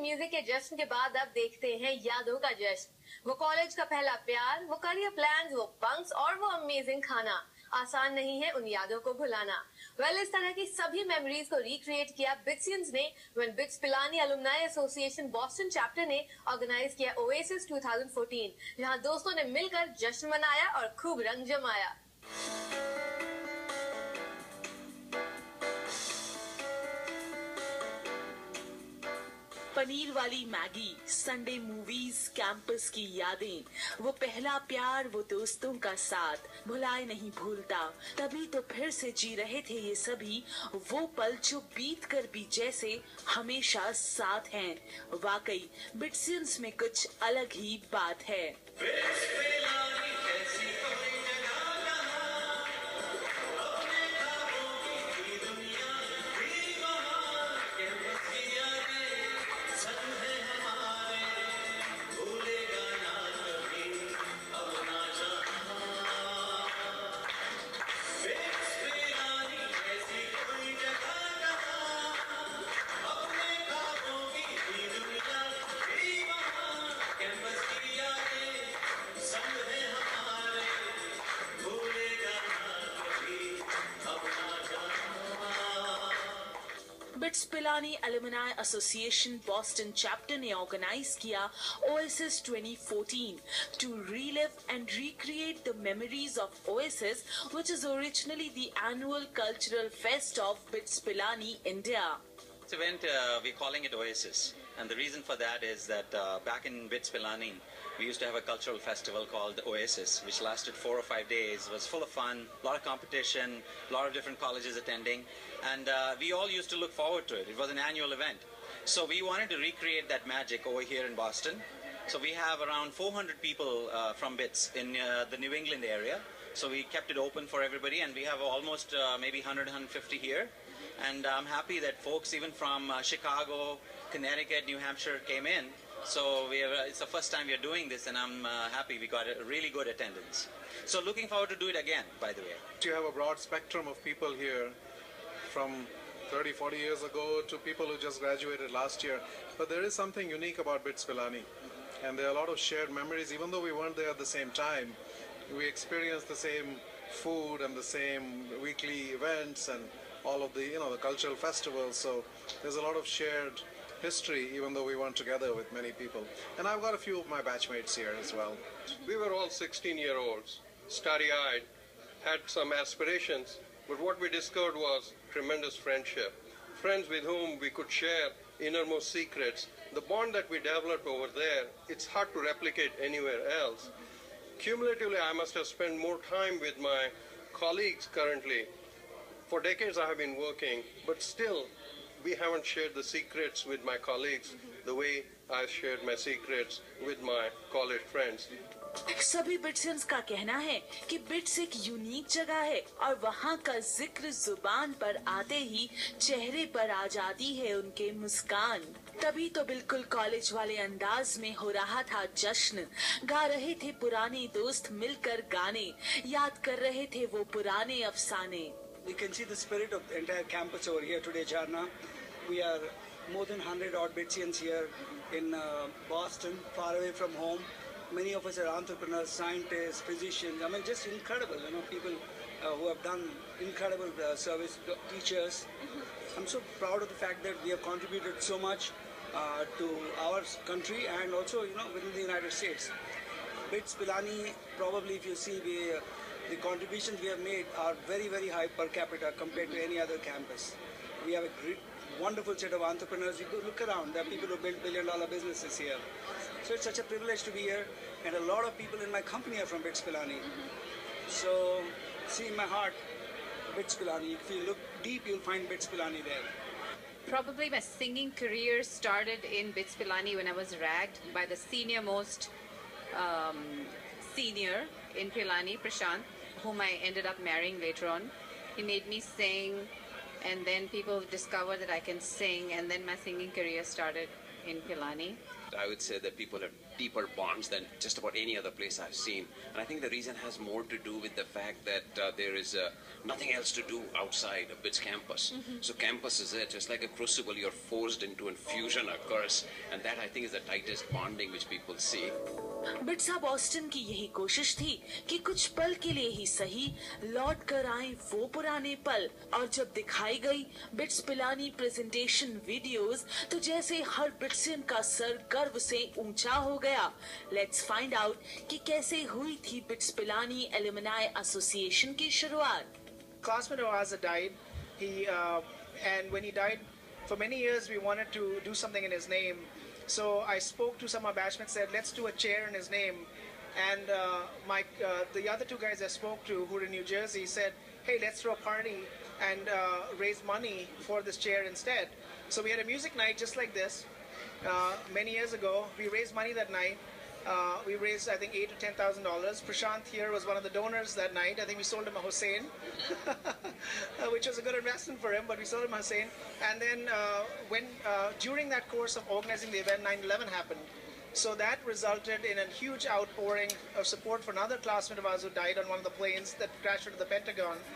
Music के जश्न के बाद अब देखते हैं यादों का जश्न। वो कॉलेज का पहला प्यार, वो करियर प्लान्स, वो बंक्स और वो अमेजिंग खाना। आसान नहीं है उन यादों को भुलाना। इस तरह की सभी मेमोरीज को रिक्रिएट किया बिट्सियंस ने when bits Pilani alumni association Boston chapter ने ऑर्गेनाइज किया ओएसिस 2014, जहां दोस्तों ने मिलकर जश्न मनाया और खूब रंग जमाया। पनीर वाली मैगी, संडे मूवीज, कैंपस की यादें, वो पहला प्यार, वो दोस्तों का साथ, भुलाए नहीं भूलता। तभी तो फिर से जी रहे थे ये सभी वो पल जो बीत कर भी जैसे हमेशा साथ हैं। वाकई बिट्सियंस में कुछ अलग ही बात है। Bits Pilani alumni association Boston chapter ने ऑर्गेनाइज किया oasis 2014 to relive and recreate the memories of Oasis, which is originally the annual cultural fest of BITS Pilani, India. This event, we're calling it Oasis, and the reason for that is that back in BITS Pilani, we used to have a cultural festival called Oasis, which lasted 4 or 5 days. It was full of fun, a lot of competition, a lot of different colleges attending, and we all used to look forward to it. It was an annual event. So we wanted to recreate that magic over here in Boston. So we have around 400 people from BITS in the New England area. So we kept it open for everybody, and we have almost maybe 100, 150 here. And I'm happy that folks even from Chicago, Connecticut, New Hampshire came in. So it's the first time we are doing this, and I'm happy we got a really good attendance. So looking forward to do it again, by the way. You have a broad spectrum of people here, from 30, 40 years ago to people who just graduated last year. But there is something unique about BITS Pilani, and there are a lot of shared memories. Even though we weren't there at the same time, we experienced the same food and the same weekly events and all of the, the cultural festivals. So there's a lot of shared history, even though we weren't together with many people. And I've got a few of my batchmates here as well. We were all 16-year-olds, starry-eyed, had some aspirations, but what we discovered was tremendous friendship. Friends with whom we could share innermost secrets. The bond that we developed over there, it's hard to replicate anywhere else. Cumulatively, I must have spent more time with my colleagues currently. For decades I have been working, but still we haven't shared the secrets with my colleagues the way I shared my secrets with my college friends. सभी बिट्सियंस का कहना है कि bits एक unique जगह है और वहाँ का जिक्र जुबान पर आते ही चेहरे पर आ जाती है उनके मुस्कान। तभी तो बिल्कुल कॉलेज वाले अंदाज में हो रहा था जश्न। गा रहे थे पुराने दोस्त मिलकर गाने, याद कर रहे थे वो पुराने अफसाने। You can see the spirit of the entire campus over here today, Charna. We are more than 100 odd Bitsians here in Boston, far away from home. Many of us are entrepreneurs, scientists, physicians. I mean, just incredible, people who have done incredible service, teachers. I'm so proud of the fact that we have contributed so much to our country and also, within the United States. BITS Pilani, probably if you see, the contributions we have made are very, very high per capita compared to any other campus. We have a great, wonderful set of entrepreneurs. You go look around, there are people who build billion-dollar businesses here. So it's such a privilege to be here, and a lot of people in my company are from BITS Pilani. So, see in my heart, BITS Pilani. If you look deep, you'll find BITS Pilani there. Probably my singing career started in BITS Pilani when I was ragged by the senior-most senior in Pilani, Prashant, whom I ended up marrying later on. He made me sing, and then people discovered that I can sing, and then my singing career started in Pilani. I would say that people have deeper bonds than just about any other place I've seen. And I think the reason has more to do with the fact that there is nothing else to do outside of BITS campus. So campus is it. It's like a crucible you're forced into and fusion occurs. And that I think is the tightest bonding which people see. बिट्सा Boston की यही कोशिश थी कि कुछ पल के लिए ही सही लौट कर आए वो पुराने पल, और जब दिखाई गई बिट्स पिलानी प्रेजेंटेशन वीडियोस तो जैसे हर बिट्सियन का सर गर्व से ऊंचा हो गया। लेट्स फाइंड आउट कि कैसे हुई थी बिट्स पिलानी एलुमनाई एसोसिएशन की शुरुआत। Classmate of ours died. And when he died, for many years we wanted to do something in his name. So I spoke to some of our batchmates, said let's do a chair in his name. And the other two guys I spoke to who were in New Jersey said, hey, let's throw a party and raise money for this chair instead. So we had a music night just like this many years ago. We raised money that night. We raised, I think, $8,000 to $10,000. Prashant here was one of the donors that night. I think we sold him a Hussein, which was a good investment for him, but we sold him a Hussein. And then during that course of organizing the event, 9/11 happened. So that resulted in a huge outpouring of support for another classmate of ours who died on one of the planes that crashed into the Pentagon.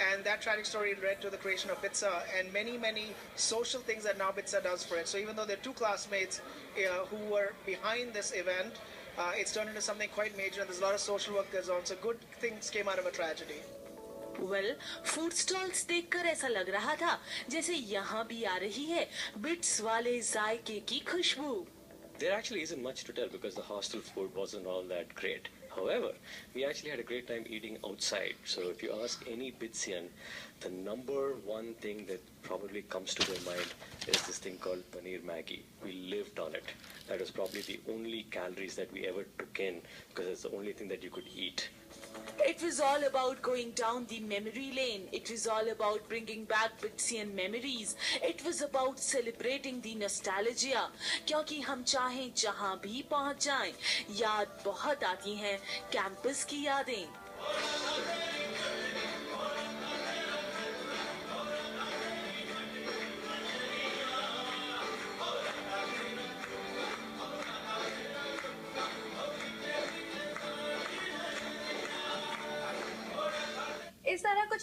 And that tragic story led to the creation of BITSA and many, many social things that now BITSA does for it. So even though there are two classmates who were behind this event, it's turned into something quite major, and there's a lot of social work goes on. So good things came out of a tragedy. Well, food stalls देखकर ऐसा लग रहा था जैसे यहाँ भी आ रही है बिट्स वाले जायके की खुशबू। There actually isn't much to tell because the hostel food wasn't all that great. However, we actually had a great time eating outside. So if you ask any Bitsian, the number one thing that probably comes to their mind is this thing called Paneer Maggi. We lived on it. That was probably the only calories that we ever took in because it's the only thing that you could eat. It was all about going down the memory lane. It was all about bringing back Bitsian memories. It was about celebrating the nostalgia. क्योंकि हम चाहें जहाँ भी पहुँच जाएं, याद बहुत आती हैं कैंपस की यादें। इस तरह कुछ